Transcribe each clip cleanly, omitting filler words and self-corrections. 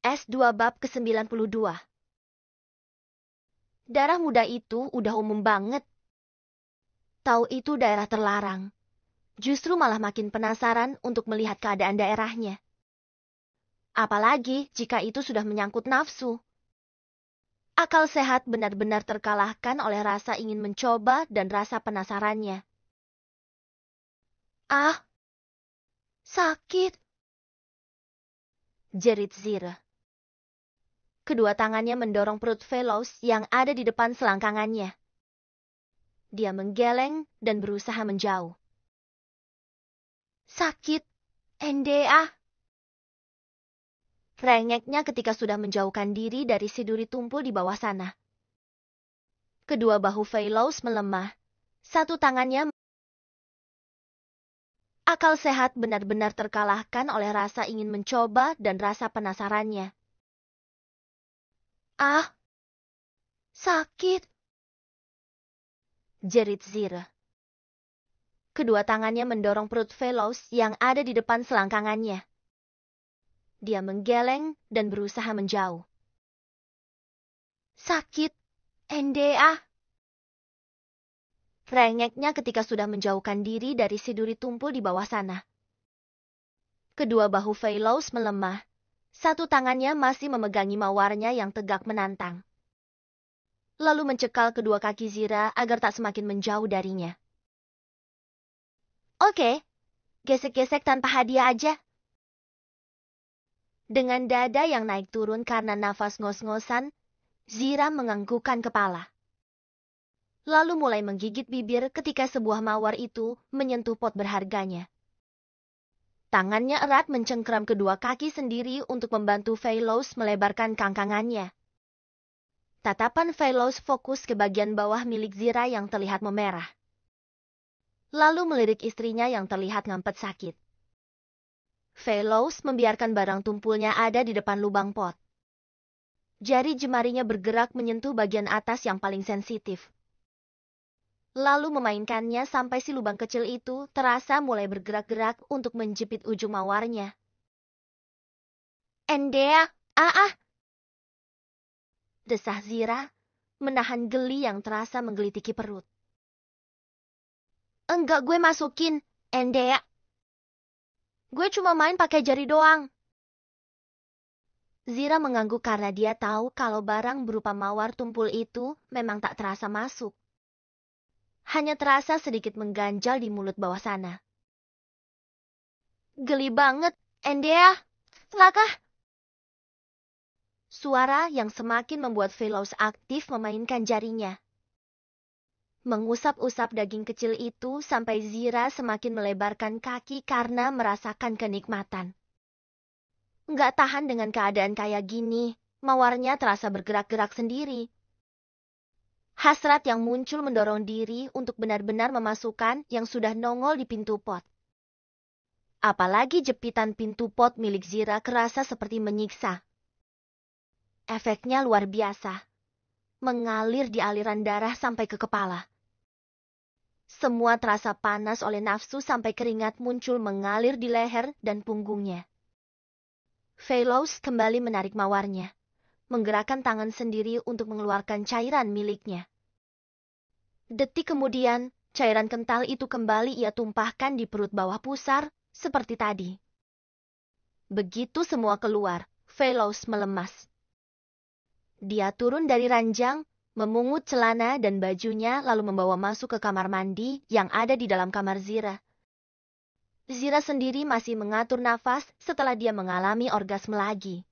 S2 bab ke-92. Darah muda itu udah umum banget. Tahu itu daerah terlarang. Justru malah makin penasaran untuk melihat keadaan daerahnya. Apalagi jika itu sudah menyangkut nafsu. Akal sehat benar-benar terkalahkan oleh rasa ingin mencoba dan rasa penasarannya. Ah, sakit, jerit Zira. Kedua tangannya mendorong perut Veloz yang ada di depan selangkangannya. Dia menggeleng dan berusaha menjauh. Sakit, NDA. Rengeknya ketika sudah menjauhkan diri dari si duri tumpul di bawah sana. Kedua bahu Veloz melemah. Satu tangannya. Akal sehat benar-benar terkalahkan oleh rasa ingin mencoba dan rasa penasarannya. Ah, sakit, jerit Zira. Kedua tangannya mendorong perut Veloz yang ada di depan selangkangannya. Dia menggeleng dan berusaha menjauh. Sakit, NDA. Rengeknya ketika sudah menjauhkan diri dari si duri tumpul di bawah sana. Kedua bahu Veloz melemah. Satu tangannya masih memegangi mawarnya yang tegak menantang. Lalu mencekal kedua kaki Zira agar tak semakin menjauh darinya. Oke, gesek-gesek tanpa hadiah aja. Dengan dada yang naik turun karena nafas ngos-ngosan, Zira menganggukkan kepala. Lalu mulai menggigit bibir ketika sebuah mawar itu menyentuh pot berharganya. Tangannya erat mencengkeram kedua kaki sendiri untuk membantu Veloz melebarkan kangkangannya. Tatapan Veloz fokus ke bagian bawah milik Zira yang terlihat memerah. Lalu melirik istrinya yang terlihat ngampet sakit. Veloz membiarkan barang tumpulnya ada di depan lubang pot. Jari jemarinya bergerak menyentuh bagian atas yang paling sensitif. Lalu memainkannya sampai si lubang kecil itu terasa mulai bergerak-gerak untuk menjepit ujung mawarnya. Endea, desah Zira, menahan geli yang terasa menggelitiki perut. Enggak, gue masukin, Endea. Gue cuma main pakai jari doang. Zira mengangguk karena dia tahu kalau barang berupa mawar tumpul itu memang tak terasa masuk. Hanya terasa sedikit mengganjal di mulut bawah sana. Geli banget, Endea. Lakah. Suara yang semakin membuat Veloz aktif memainkan jarinya. Mengusap-usap daging kecil itu sampai Zira semakin melebarkan kaki karena merasakan kenikmatan. Nggak tahan dengan keadaan kayak gini, mawarnya terasa bergerak-gerak sendiri. Hasrat yang muncul mendorong diri untuk benar-benar memasukkan yang sudah nongol di pintu pot. Apalagi jepitan pintu pot milik Zira kerasa seperti menyiksa. Efeknya luar biasa. Mengalir di aliran darah sampai ke kepala. Semua terasa panas oleh nafsu sampai keringat muncul mengalir di leher dan punggungnya. Veloz kembali menarik mawarnya. Menggerakkan tangan sendiri untuk mengeluarkan cairan miliknya. Detik kemudian, cairan kental itu kembali ia tumpahkan di perut bawah pusar, seperti tadi. Begitu semua keluar, Veloz melemas. Dia turun dari ranjang, memungut celana dan bajunya lalu membawa masuk ke kamar mandi yang ada di dalam kamar Zira. Zira sendiri masih mengatur nafas setelah dia mengalami orgasme lagi.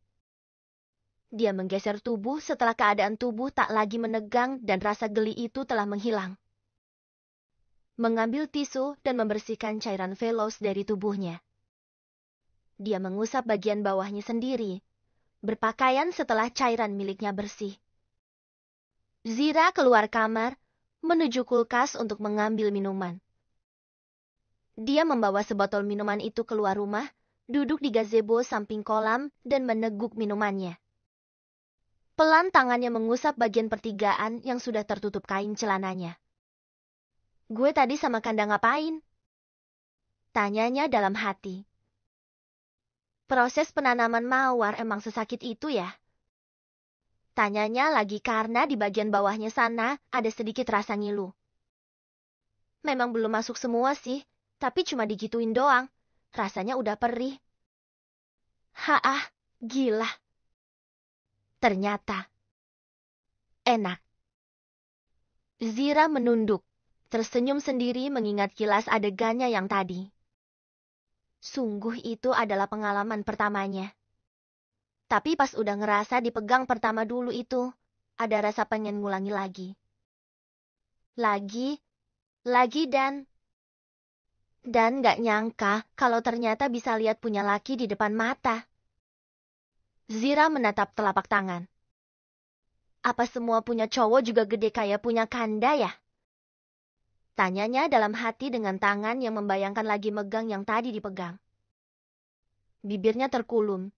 Dia menggeser tubuh setelah keadaan tubuh tak lagi menegang dan rasa geli itu telah menghilang. Mengambil tisu dan membersihkan cairan Veloz dari tubuhnya. Dia mengusap bagian bawahnya sendiri, berpakaian setelah cairan miliknya bersih. Zira keluar kamar, menuju kulkas untuk mengambil minuman. Dia membawa sebotol minuman itu keluar rumah, duduk di gazebo samping kolam dan meneguk minumannya. Pelan tangannya mengusap bagian pertigaan yang sudah tertutup kain celananya. Gue tadi sama Kanda ngapain? Tanyanya dalam hati. Proses penanaman mawar emang sesakit itu ya? Tanyanya lagi karena di bagian bawahnya sana ada sedikit rasa ngilu. Memang belum masuk semua sih, tapi cuma digituin doang. Rasanya udah perih. Haah, gila. Ternyata enak. Zira menunduk, tersenyum sendiri mengingat kilas adegannya yang tadi. Sungguh itu adalah pengalaman pertamanya. Tapi pas udah ngerasa dipegang pertama dulu itu, ada rasa pengen ngulangi lagi. Lagi dan gak nyangka kalau ternyata bisa lihat punya laki di depan mata. Zira menatap telapak tangan. Apa semua punya cowok juga gede kayak punya Kanda ya? Tanyanya dalam hati dengan tangan yang membayangkan lagi megang yang tadi dipegang. Bibirnya terkulum.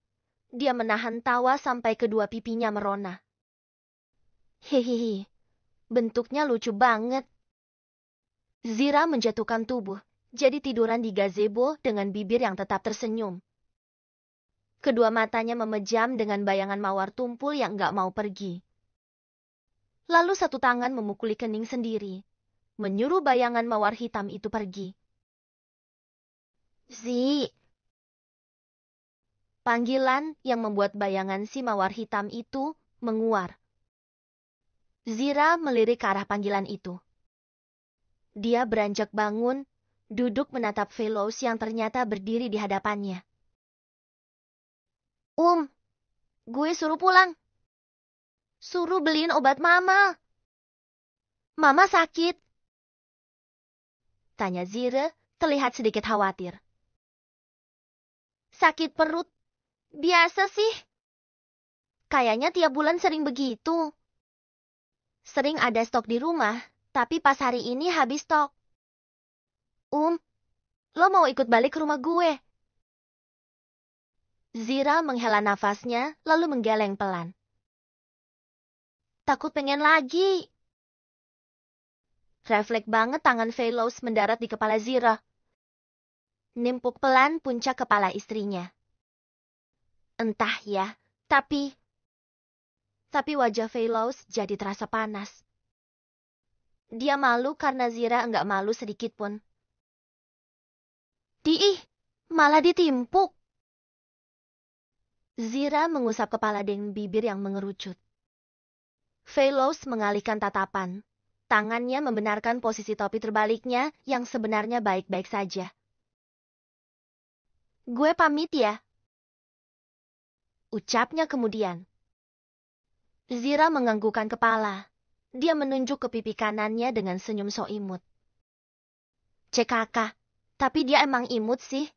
Dia menahan tawa sampai kedua pipinya merona. Hehehe, bentuknya lucu banget. Zira menjatuhkan tubuh, jadi tiduran di gazebo dengan bibir yang tetap tersenyum. Kedua matanya memejam dengan bayangan mawar tumpul yang gak mau pergi. Lalu satu tangan memukuli kening sendiri, menyuruh bayangan mawar hitam itu pergi. Zi. Panggilan yang membuat bayangan si mawar hitam itu menguar. Zira melirik ke arah panggilan itu. Dia beranjak bangun, duduk menatap Velos yang ternyata berdiri di hadapannya. Gue suruh pulang. Suruh beliin obat mama. Mama sakit. Tanya Zira, terlihat sedikit khawatir. Sakit perut. Biasa sih. Kayaknya tiap bulan sering begitu. Sering ada stok di rumah, tapi pas hari ini habis stok. Lo mau ikut balik ke rumah gue? Zira menghela nafasnya, lalu menggeleng pelan. Takut pengen lagi. Refleks banget tangan Velos mendarat di kepala Zira. Nimpuk pelan puncak kepala istrinya. Entah ya, tapi wajah Velos jadi terasa panas. Dia malu karena Zira enggak malu sedikit pun. Malah ditimpuk. Zira mengusap kepala dengan bibir yang mengerucut. Velos mengalihkan tatapan. Tangannya membenarkan posisi topi terbaliknya yang sebenarnya baik-baik saja. Gue pamit ya. Ucapnya kemudian. Zira menganggukkan kepala. Dia menunjuk ke pipi kanannya dengan senyum so imut. Kakak, tapi dia emang imut sih.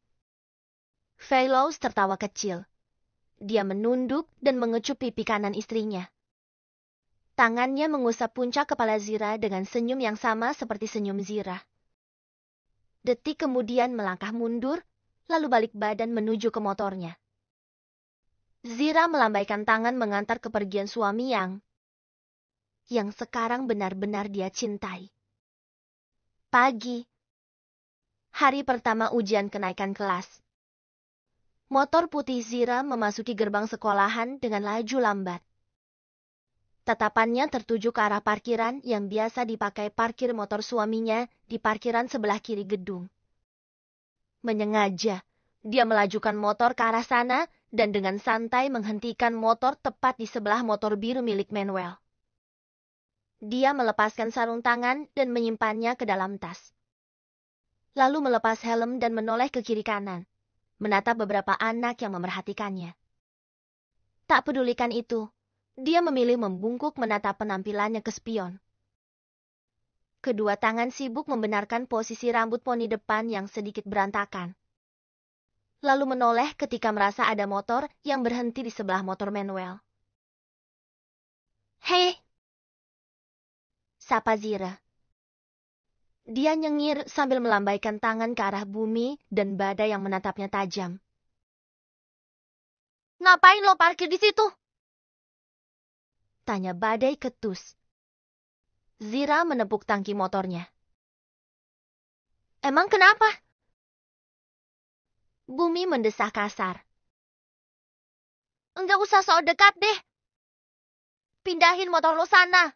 Velos tertawa kecil. Dia menunduk dan mengecup pipi kanan istrinya. Tangannya mengusap puncak kepala Zira dengan senyum yang sama seperti senyum Zira. Detik kemudian melangkah mundur, lalu balik badan menuju ke motornya. Zira melambaikan tangan mengantar kepergian suami yang sekarang benar-benar dia cintai. Pagi. Hari pertama ujian kenaikan kelas. Motor putih Zira memasuki gerbang sekolahan dengan laju lambat. Tatapannya tertuju ke arah parkiran yang biasa dipakai parkir motor suaminya di parkiran sebelah kiri gedung. Menyengaja, dia melajukan motor ke arah sana dan dengan santai menghentikan motor tepat di sebelah motor biru milik Manuel. Dia melepaskan sarung tangan dan menyimpannya ke dalam tas. Lalu melepas helm dan menoleh ke kiri kanan, menatap beberapa anak yang memerhatikannya. Tak pedulikan itu, dia memilih membungkuk menatap penampilannya ke spion. Kedua tangan sibuk membenarkan posisi rambut poni depan yang sedikit berantakan. Lalu menoleh ketika merasa ada motor yang berhenti di sebelah motor Manuel. Hei! Sapa Zira. Dia nyengir sambil melambaikan tangan ke arah bumi dan badai yang menatapnya tajam. Ngapain lo parkir di situ? Tanya badai ketus. Zira menepuk tangki motornya. Emang kenapa? Bumi mendesah kasar. Enggak usah sok dekat deh. Pindahin motor lo sana.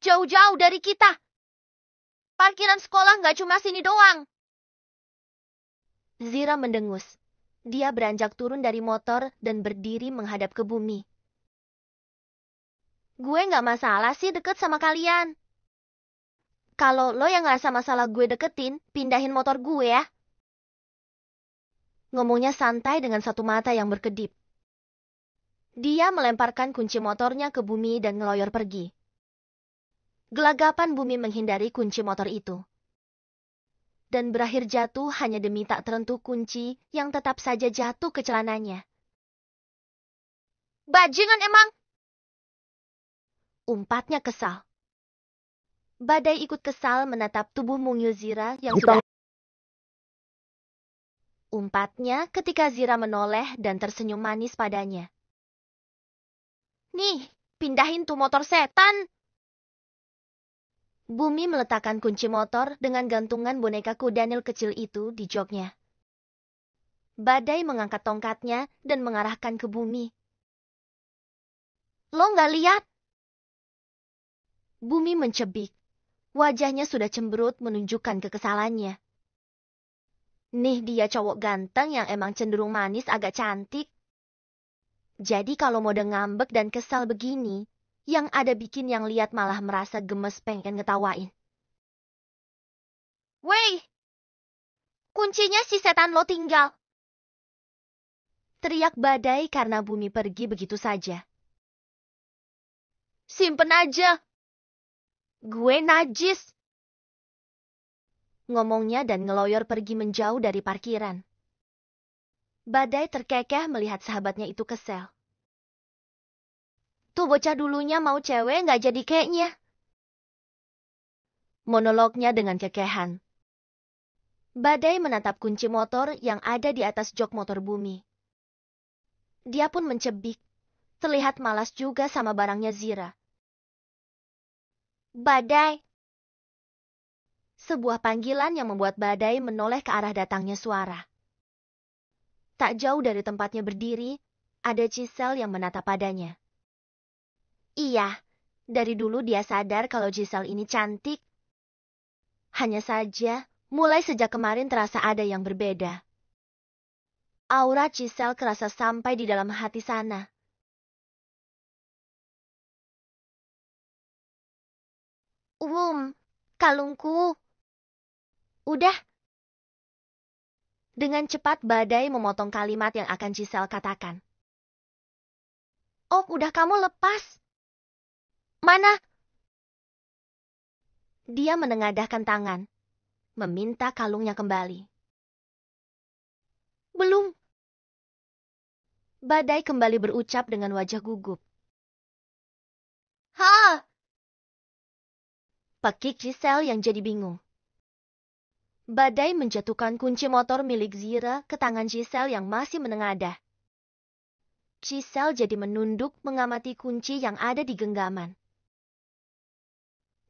Jauh-jauh dari kita. Parkiran sekolah nggak cuma sini doang. Zira mendengus. Dia beranjak turun dari motor dan berdiri menghadap ke bumi. Gue nggak masalah sih deket sama kalian. Kalau lo yang ngerasa masalah gue deketin, pindahin motor gue ya. Ngomongnya santai dengan satu mata yang berkedip. Dia melemparkan kunci motornya ke bumi dan ngeloyor pergi. Gelagapan bumi menghindari kunci motor itu. Dan berakhir jatuh hanya demi tak terentu kunci yang tetap saja jatuh ke celananya. Bajingan emang! Umpatnya kesal. Badai ikut kesal menatap tubuh mungil Zira yang sudah... Umpatnya ketika Zira menoleh dan tersenyum manis padanya. Nih, pindahin tuh motor setan! Bumi meletakkan kunci motor dengan gantungan boneka kudanil kecil itu di joknya. Badai mengangkat tongkatnya dan mengarahkan ke bumi. Lo nggak lihat? Bumi mencebik. Wajahnya sudah cemberut menunjukkan kekesalannya. Nih dia cowok ganteng yang emang cenderung manis agak cantik. Jadi kalau mode ngambek dan kesal begini, yang ada bikin yang lihat malah merasa gemes pengen ngetawain. Wey! Kuncinya si setan lo tinggal. Teriak Badai karena bumi pergi begitu saja. Simpen aja. Gue najis. Ngomongnya dan ngeloyor pergi menjauh dari parkiran. Badai terkekeh melihat sahabatnya itu kesel. Tuh bocah dulunya mau cewek nggak jadi kayaknya. Monolognya dengan kekehan. Badai menatap kunci motor yang ada di atas jok motor bumi. Dia pun mencebik. Terlihat malas juga sama barangnya Zira. Badai. Sebuah panggilan yang membuat Badai menoleh ke arah datangnya suara. Tak jauh dari tempatnya berdiri, ada Giselle yang menatap padanya. Iya, dari dulu dia sadar kalau Giselle ini cantik. Hanya saja, mulai sejak kemarin terasa ada yang berbeda. Aura Giselle kerasa sampai di dalam hati sana. Kalungku. Udah. Dengan cepat Badai memotong kalimat yang akan Giselle katakan. Oh, udah kamu lepas. Mana? Dia menengadahkan tangan, meminta kalungnya kembali. Belum. Badai kembali berucap dengan wajah gugup. Ha! Pekik Giselle yang jadi bingung. Badai menjatuhkan kunci motor milik Zira ke tangan Giselle yang masih menengadah. Giselle jadi menunduk mengamati kunci yang ada di genggaman.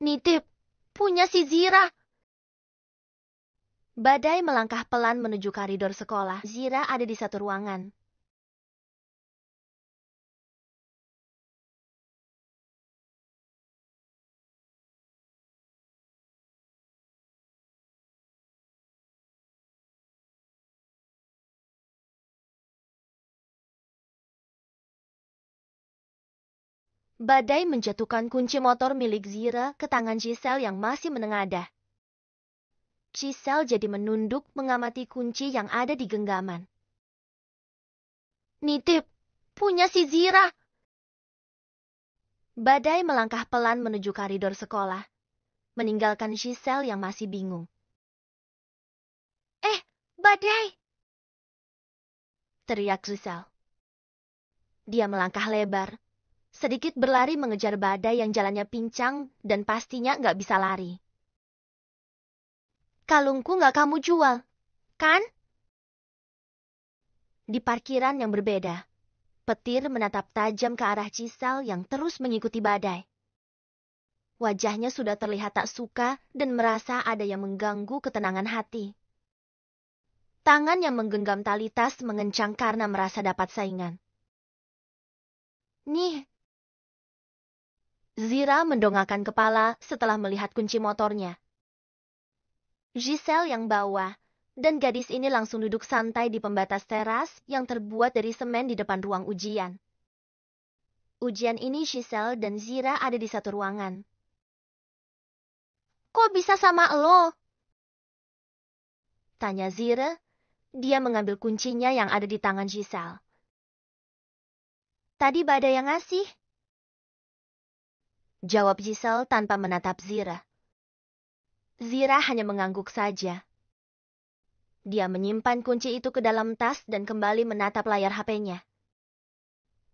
Nitip, punya si Zira. Badai melangkah pelan menuju koridor sekolah. Zira ada di satu ruangan. Badai menjatuhkan kunci motor milik Zira ke tangan Giselle yang masih menengadah. Giselle jadi menunduk mengamati kunci yang ada di genggaman. Nitip, punya si Zira. Badai melangkah pelan menuju koridor sekolah, meninggalkan Giselle yang masih bingung. Badai! Teriak Giselle. Dia melangkah lebar, sedikit berlari mengejar Badai yang jalannya pincang dan pastinya nggak bisa lari. Kalungku nggak kamu jual, kan? Di parkiran yang berbeda, petir menatap tajam ke arah Giselle yang terus mengikuti Badai. Wajahnya sudah terlihat tak suka dan merasa ada yang mengganggu ketenangan hati. Tangan yang menggenggam tali tas mengencang karena merasa dapat saingan. Nih. Zira mendongakkan kepala setelah melihat kunci motornya. Giselle yang bawa, dan gadis ini langsung duduk santai di pembatas teras yang terbuat dari semen di depan ruang ujian. Ujian ini Giselle dan Zira ada di satu ruangan. Kok bisa sama lo? Tanya Zira. Dia mengambil kuncinya yang ada di tangan Giselle. Tadi badai yang ngasih. Jawab Giselle tanpa menatap Zira. Zira hanya mengangguk saja. Dia menyimpan kunci itu ke dalam tas dan kembali menatap layar HP-nya.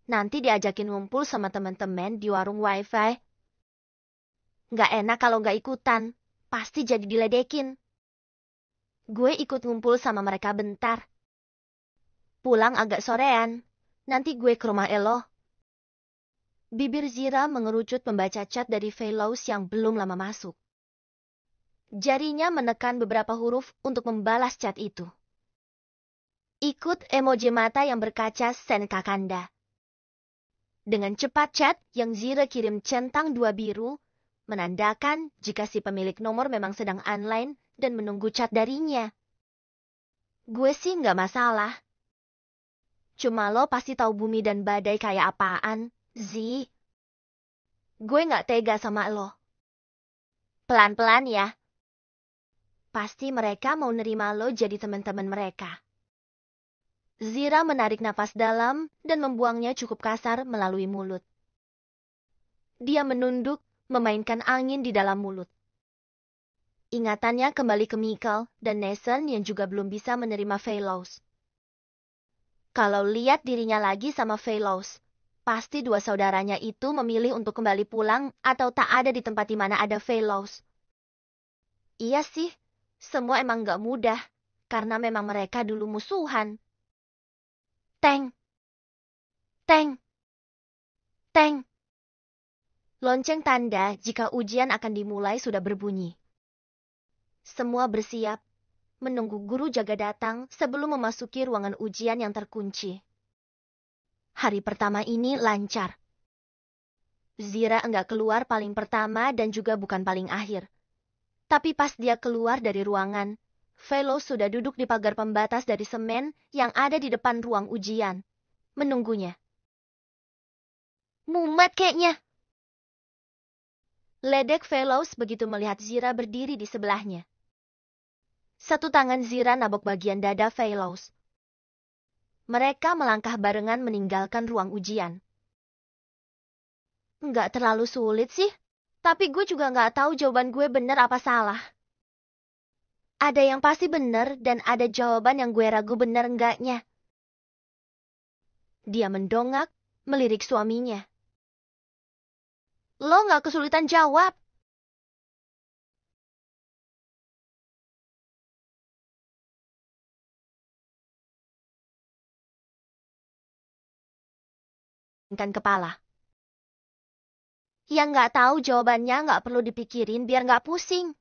Nanti diajakin ngumpul sama teman-teman di warung wifi. Nggak enak kalau nggak ikutan. Pasti jadi diledekin. Gue ikut ngumpul sama mereka bentar. Pulang agak sorean. Nanti gue ke rumah Elo. Bibir Zira mengerucut membaca chat dari Fellows yang belum lama masuk. Jarinya menekan beberapa huruf untuk membalas chat itu. Ikut emoji mata yang berkaca sen kakanda. Dengan cepat chat yang Zira kirim centang 2 biru, menandakan jika si pemilik nomor memang sedang online dan menunggu chat darinya. Gue sih nggak masalah. Cuma lo pasti tahu bumi dan badai kayak apaan, Zi. Gue nggak tega sama lo. Pelan-pelan ya. Pasti mereka mau nerima lo jadi teman-teman mereka. Zira menarik napas dalam dan membuangnya cukup kasar melalui mulut. Dia menunduk, memainkan angin di dalam mulut. Ingatannya kembali ke Mikkel dan Nathan yang juga belum bisa menerima Fellows. Kalau lihat dirinya lagi sama Fellows, pasti dua saudaranya itu memilih untuk kembali pulang atau tak ada di tempat di mana ada Fellows. Iya sih, semua emang gak mudah, karena memang mereka dulu musuhan. Teng! Teng! Teng! Lonceng tanda jika ujian akan dimulai sudah berbunyi. Semua bersiap, menunggu guru jaga datang sebelum memasuki ruangan ujian yang terkunci. Hari pertama ini lancar. Zira enggak keluar paling pertama dan juga bukan paling akhir. Tapi pas dia keluar dari ruangan, Fellows sudah duduk di pagar pembatas dari semen yang ada di depan ruang ujian, menunggunya. Mumet kayaknya. Ledek Fellows begitu melihat Zira berdiri di sebelahnya. Satu tangan Zira nabok bagian dada Fellows. Mereka melangkah barengan meninggalkan ruang ujian. Nggak terlalu sulit sih, tapi gue juga nggak tahu jawaban gue bener apa salah. Ada yang pasti bener dan ada jawaban yang gue ragu bener enggaknya. Dia mendongak, melirik suaminya. Lo nggak kesulitan jawab. Kan kepala. Yang nggak tahu jawabannya nggak perlu dipikirin biar nggak pusing.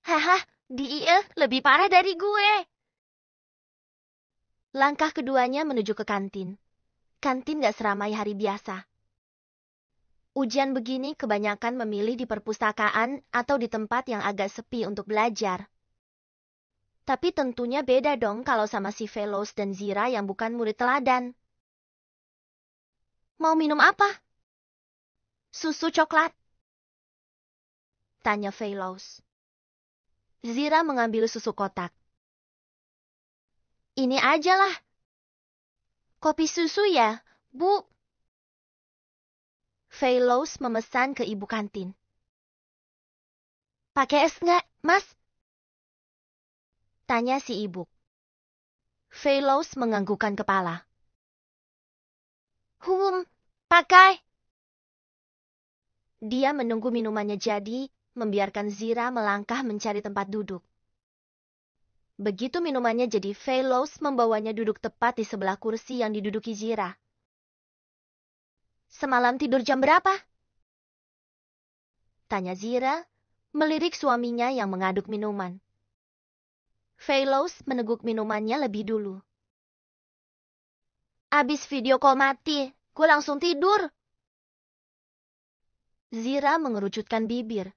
Haha, dia lebih parah dari gue. Langkah keduanya menuju ke kantin. Kantin nggak seramai hari biasa. Ujian begini kebanyakan memilih di perpustakaan atau di tempat yang agak sepi untuk belajar. Tapi tentunya beda dong kalau sama si Fellows dan Zira yang bukan murid teladan. Mau minum apa? Susu coklat? Tanya Fellows. Zira mengambil susu kotak. Ini aja lah. Kopi susu ya, Bu? Fellows memesan ke ibu kantin. Pakai es nggak, Mas? Tanya si ibu. Fellows menganggukkan kepala. Pakai. Dia menunggu minumannya jadi, membiarkan Zira melangkah mencari tempat duduk. Begitu minumannya jadi, Fellows membawanya duduk tepat di sebelah kursi yang diduduki Zira. Semalam tidur jam berapa? Tanya Zira, melirik suaminya yang mengaduk minuman. Fellows meneguk minumannya lebih dulu. Abis video call mati, Gue langsung tidur. Zira mengerucutkan bibir.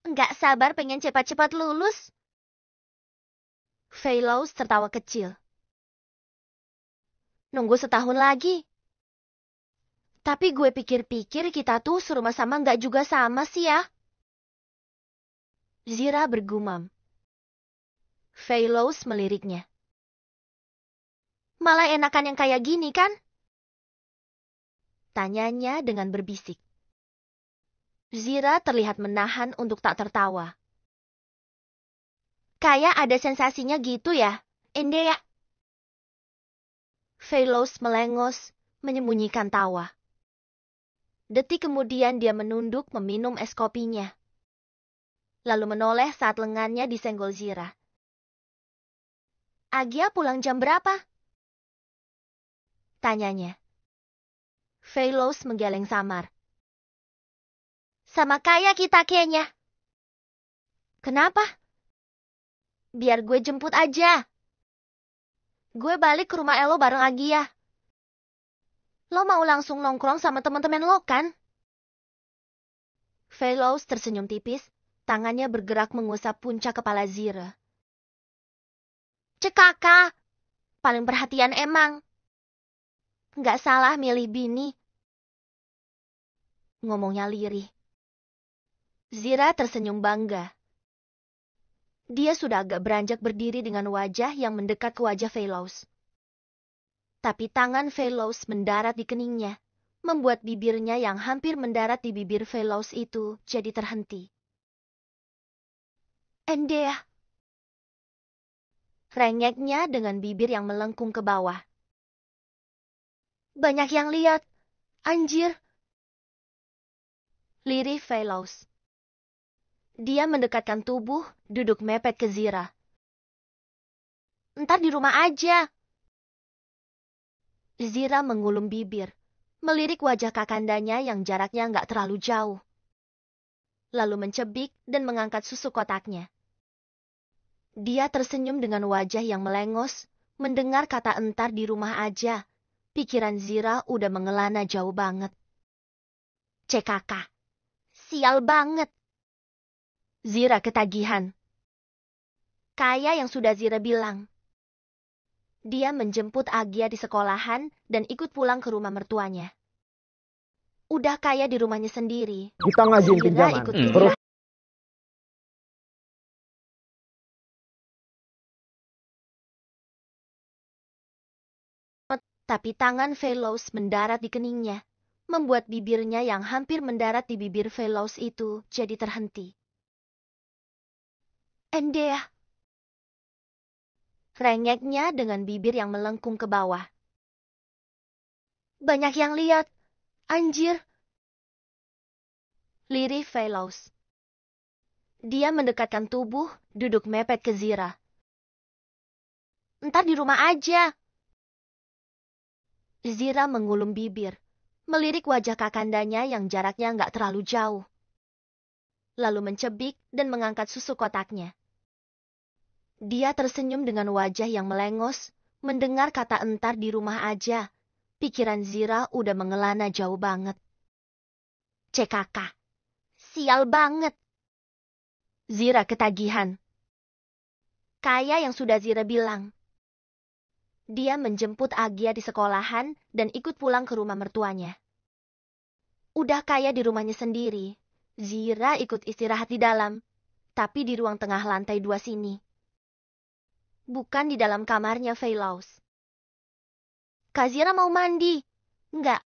Nggak sabar pengen cepat-cepat lulus. Fellows tertawa kecil. Nunggu setahun lagi. Tapi gue pikir-pikir kita tuh serumah sama nggak juga sama sih ya. Zira bergumam. Fellows meliriknya. Malah enakan yang kayak gini kan? Tanyanya dengan berbisik. Zira terlihat menahan untuk tak tertawa. Kayak ada sensasinya gitu ya, Ende ya? Fellows melengos, menyembunyikan tawa. Detik kemudian dia menunduk meminum es kopinya. Lalu menoleh saat lengannya disenggol Zira. Agia pulang jam berapa? Tanyanya. Fellows menggeleng samar. Sama kayak kita kayaknya. Kenapa? Biar gue jemput aja. Gue balik ke rumah Elo bareng Agia. Lo mau langsung nongkrong sama teman-teman lo kan? Fellows tersenyum tipis, tangannya bergerak mengusap puncak kepala Zira. Cekaka, paling perhatian emang. Nggak salah milih bini. Ngomongnya lirih. Zira tersenyum bangga. Dia sudah agak beranjak berdiri dengan wajah yang mendekat ke wajah Fellows. Tapi tangan Fellows mendarat di keningnya, membuat bibirnya yang hampir mendarat di bibir Fellows itu jadi terhenti. Endea. Rengeknya dengan bibir yang melengkung ke bawah. Banyak yang lihat. Anjir. Lirih Fellows. Dia mendekatkan tubuh, duduk mepet ke Zira. Ntar di rumah aja. Zira mengulum bibir, melirik wajah kakandanya yang jaraknya nggak terlalu jauh. Lalu mencebik dan mengangkat susu kotaknya. Dia tersenyum dengan wajah yang melengos, mendengar kata entar di rumah aja. Pikiran Zira udah mengelana jauh banget. CKK. Sial banget. Zira ketagihan. Kayak yang sudah Zira bilang. Dia menjemput Agia di sekolahan dan ikut pulang ke rumah mertuanya. Udah kayak di rumahnya sendiri. Kita ngajuin Zira pinjaman. ikut Terus tapi tangan Fellows mendarat di keningnya, membuat bibirnya yang hampir mendarat di bibir Fellows itu jadi terhenti. Endea. Rengeknya dengan bibir yang melengkung ke bawah. Banyak yang lihat. Anjir. Lirih Fellows. Dia mendekatkan tubuh, duduk mepet ke Zira. Ntar di rumah aja. Zira mengulum bibir, melirik wajah kakandanya yang jaraknya nggak terlalu jauh. Lalu mencebik dan mengangkat susu kotaknya. Dia tersenyum dengan wajah yang melengos, mendengar kata entar di rumah aja. Pikiran Zira udah mengelana jauh banget. CKK. Sial banget. Zira ketagihan. Kayak yang sudah Zira bilang. Dia menjemput Agia di sekolahan dan ikut pulang ke rumah mertuanya. Udah kayak di rumahnya sendiri, Zira ikut istirahat di dalam, tapi di ruang tengah lantai 2 sini. Bukan di dalam kamarnya Fellows. Kak Zira mau mandi? Enggak.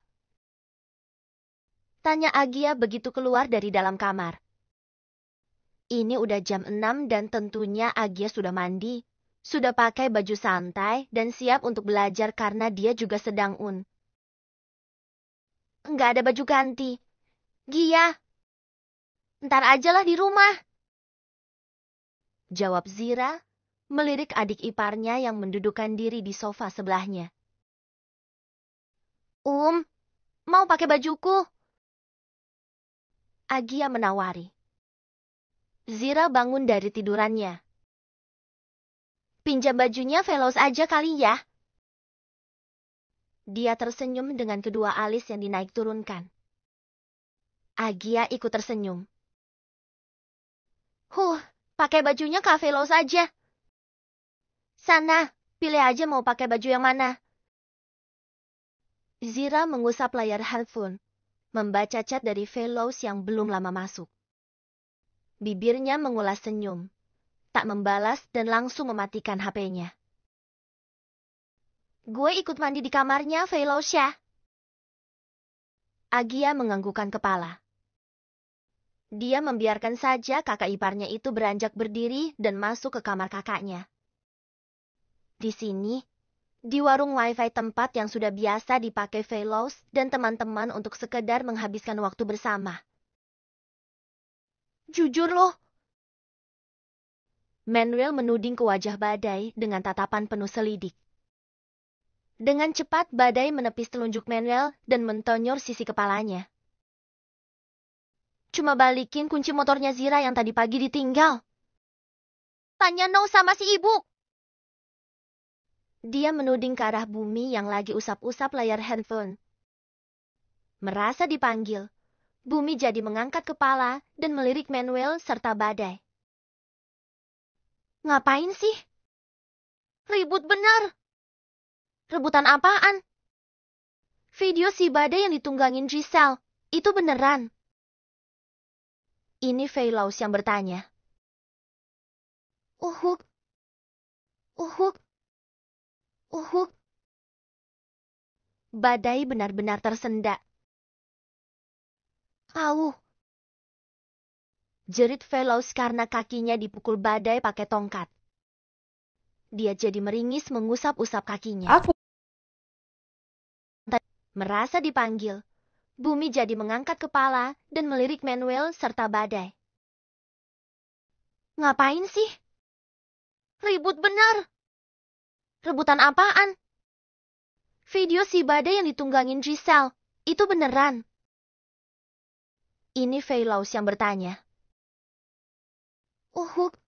Tanya Agia begitu keluar dari dalam kamar. Ini udah jam 6 dan tentunya Agia sudah mandi. Sudah pakai baju santai dan siap untuk belajar karena dia juga sedang Enggak ada baju ganti. Gia. Ntar ajalah di rumah. Jawab Zira, melirik adik iparnya yang mendudukan diri di sofa sebelahnya. Mau pakai bajuku? Agia menawari. Zira bangun dari tidurannya. Pinjam bajunya Fellows aja kali ya. Dia tersenyum dengan kedua alis yang dinaik turunkan. Agia ikut tersenyum. Pakai bajunya Cafe Lows aja. Sana, pilih aja mau pakai baju yang mana. Zira mengusap layar handphone, membaca chat dari Fellows yang belum lama masuk. Bibirnya mengulas senyum, tak membalas dan langsung mematikan HP-nya. Gue ikut mandi di kamarnya Fellows ya. Agia menganggukkan kepala. Dia membiarkan saja kakak iparnya itu beranjak berdiri dan masuk ke kamar kakaknya. Di sini, di warung wifi tempat yang sudah biasa dipakai Fellows dan teman-teman untuk sekedar menghabiskan waktu bersama. Jujur loh. Manuel menuding ke wajah Badai dengan tatapan penuh selidik. Dengan cepat Badai menepis telunjuk Manuel dan mentonyor sisi kepalanya. Cuma balikin kunci motornya Zira yang tadi pagi ditinggal. Tanya No sama si ibu. Dia menuding ke arah Bumi yang lagi usap-usap layar handphone. Merasa dipanggil, Bumi jadi mengangkat kepala dan melirik Manuel serta Badai. Ngapain sih? Ribut benar. Rebutan apaan? Video si Badai yang ditunggangin Giselle, itu beneran? Ini Fellows yang bertanya. Uhuk. Badai benar-benar tersendak. Au. Jerit Fellows karena kakinya dipukul Badai pakai tongkat. Dia jadi meringis mengusap-usap kakinya. Merasa dipanggil, Bumi jadi mengangkat kepala dan melirik Manuel serta Badai. Ngapain sih? Ribut benar. Rebutan apaan? Video si Badai yang ditunggangin Giselle, itu beneran? Ini Fellows yang bertanya. Uhuk.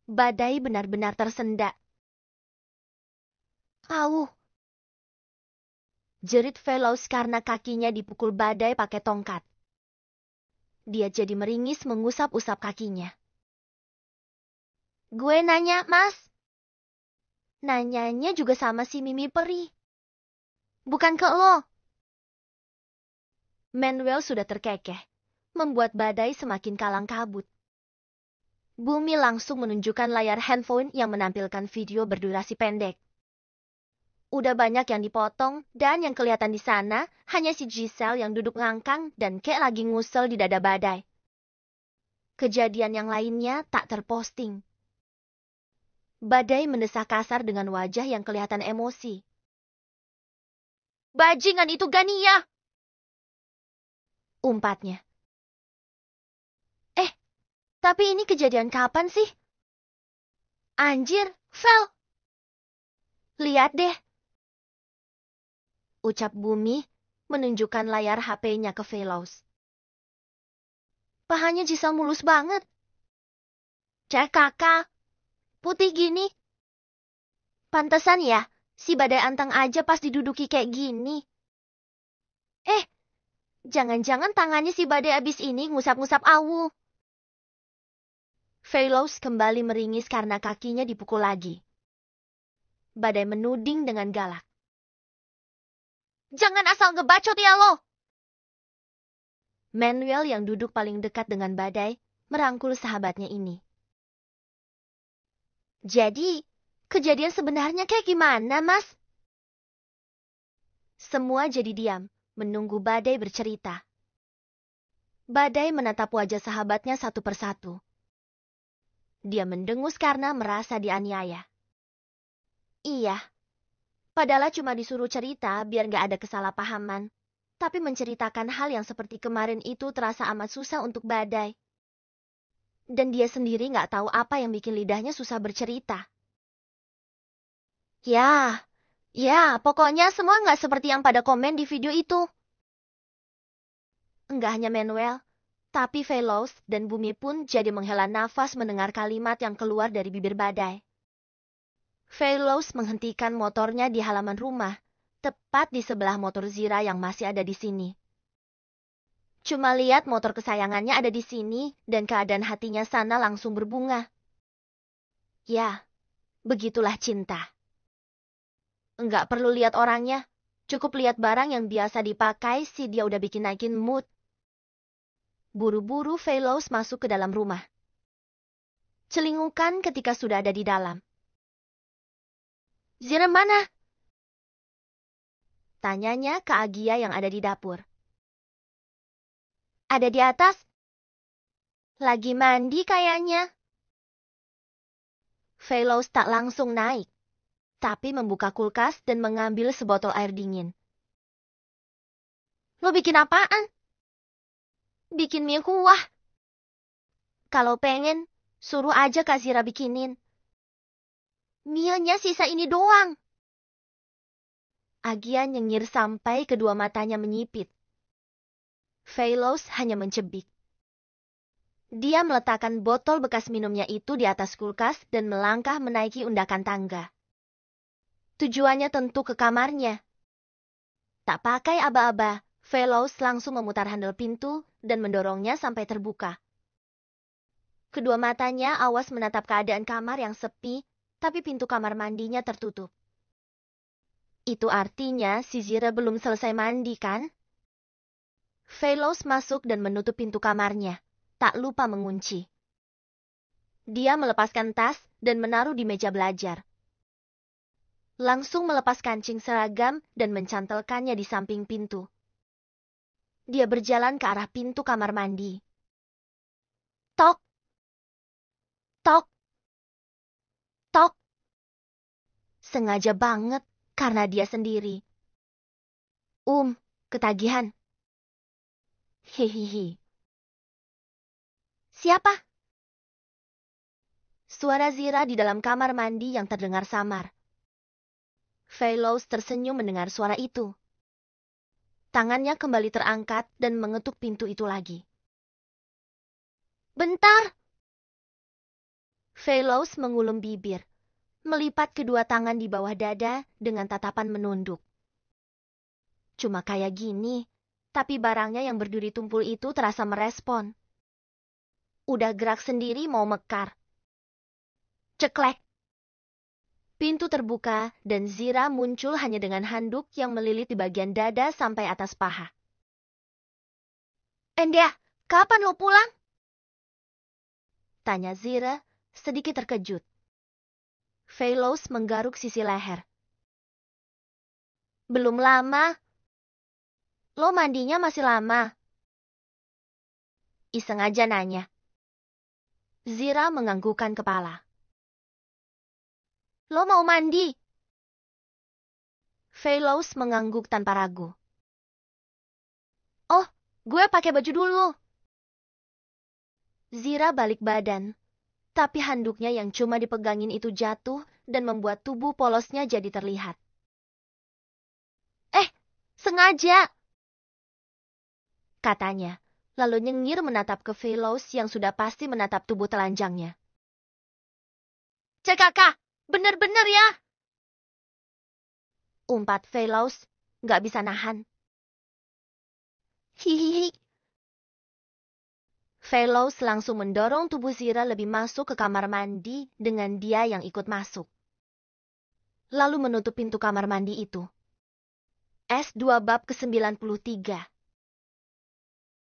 Badai benar-benar tersendak. Au. Jerit Fellows karena kakinya dipukul Badai pakai tongkat. Dia jadi meringis mengusap-usap kakinya. Gue nanya, Mas. Nanyanya juga sama si Mimi Peri. Bukan ke lo. Manuel sudah terkekeh, membuat Badai semakin kalang kabut. Bumi langsung menunjukkan layar handphone yang menampilkan video berdurasi pendek. Udah banyak yang dipotong dan yang kelihatan di sana hanya si Giselle yang duduk ngangkang dan kayak lagi ngusel di dada Badai. Kejadian yang lainnya tak terposting. Badai mendesah kasar dengan wajah yang kelihatan emosi. Bajingan itu Gania! Umpatnya. Tapi ini kejadian kapan sih? Anjir, Fel! Lihat deh. Ucap Bumi, menunjukkan layar HP-nya ke Fellows. Pahanya Giselle mulus banget. Cek kakak, putih gini. Pantesan ya, si Badai anteng aja pas diduduki kayak gini. Jangan-jangan tangannya si Badai abis ini ngusap-ngusap awu. Fellows kembali meringis karena kakinya dipukul lagi. Badai menuding dengan galak. Jangan asal ngebacot ya lo! Manuel yang duduk paling dekat dengan Badai merangkul sahabatnya ini. Jadi, kejadian sebenarnya kayak gimana, Mas? Semua jadi diam, menunggu Badai bercerita. Badai menatap wajah sahabatnya satu persatu. Dia mendengus karena merasa dianiaya. Iya, padahal cuma disuruh cerita biar gak ada kesalahpahaman. Tapi menceritakan hal yang seperti kemarin itu terasa amat susah untuk Badai. Dan dia sendiri gak tahu apa yang bikin lidahnya susah bercerita. Ya, pokoknya semua gak seperti yang pada komen di video itu. Enggak hanya Manuel, tapi Fellows dan Bumi pun jadi menghela nafas mendengar kalimat yang keluar dari bibir Badai. Veloz menghentikan motornya di halaman rumah, tepat di sebelah motor Zira yang masih ada di sini. Cuma lihat motor kesayangannya ada di sini dan keadaan hatinya sana langsung berbunga. Ya, begitulah cinta. Enggak perlu lihat orangnya, cukup lihat barang yang biasa dipakai sih dia udah bikin naikin mood. Buru-buru Veloz masuk ke dalam rumah. Celingukan ketika sudah ada di dalam. Zira mana? Tanyanya ke Agia yang ada di dapur. Ada di atas. Lagi mandi kayaknya. Veloz tak langsung naik, tapi membuka kulkas dan mengambil sebotol air dingin. Lo bikin apaan? Bikin mie kuah. Kalau pengen, suruh aja Kak Zira bikinin. Mie-nya sisa ini doang. Agia nyengir sampai kedua matanya menyipit. Veloz hanya mencebik. Dia meletakkan botol bekas minumnya itu di atas kulkas dan melangkah menaiki undakan tangga. Tujuannya tentu ke kamarnya. Tak pakai aba-aba, Veloz langsung memutar handle pintu dan mendorongnya sampai terbuka. Kedua matanya awas menatap keadaan kamar yang sepi, tapi pintu kamar mandinya tertutup. Itu artinya si Zira belum selesai mandi, kan? Veloz masuk dan menutup pintu kamarnya, tak lupa mengunci. Dia melepaskan tas dan menaruh di meja belajar. Langsung melepas kancing seragam dan mencantelkannya di samping pintu. Dia berjalan ke arah pintu kamar mandi. Tok! Tok! Tok! Sengaja banget karena dia sendiri. Ketagihan. Hehehe. Siapa? Suara Zira di dalam kamar mandi yang terdengar samar. Veloz tersenyum mendengar suara itu. Tangannya kembali terangkat dan mengetuk pintu itu lagi. Bentar! Veloz mengulum bibir, melipat kedua tangan di bawah dada dengan tatapan menunduk. Cuma kayak gini, tapi barangnya yang berduri tumpul itu terasa merespon. Udah gerak sendiri mau mekar. Ceklek! Pintu terbuka dan Zira muncul hanya dengan handuk yang melilit di bagian dada sampai atas paha. Endia, kapan lo pulang? Tanya Zira, sedikit terkejut. Veloz menggaruk sisi leher. Belum lama. Lo mandinya masih lama? Iseng aja nanya. Zira menganggukkan kepala. Lo mau mandi? Veloz mengangguk tanpa ragu. Oh, gue pakai baju dulu. Zira balik badan, tapi handuknya yang cuma dipegangin itu jatuh dan membuat tubuh polosnya jadi terlihat. Sengaja! Katanya, lalu nyengir menatap ke Veloz yang sudah pasti menatap tubuh telanjangnya. Cek kakak! Bener-bener ya! Umpat Veloz, gak bisa nahan. Hihihi. Veloz langsung mendorong tubuh Zira lebih masuk ke kamar mandi dengan dia yang ikut masuk. Lalu menutup pintu kamar mandi itu. S2 bab ke-93.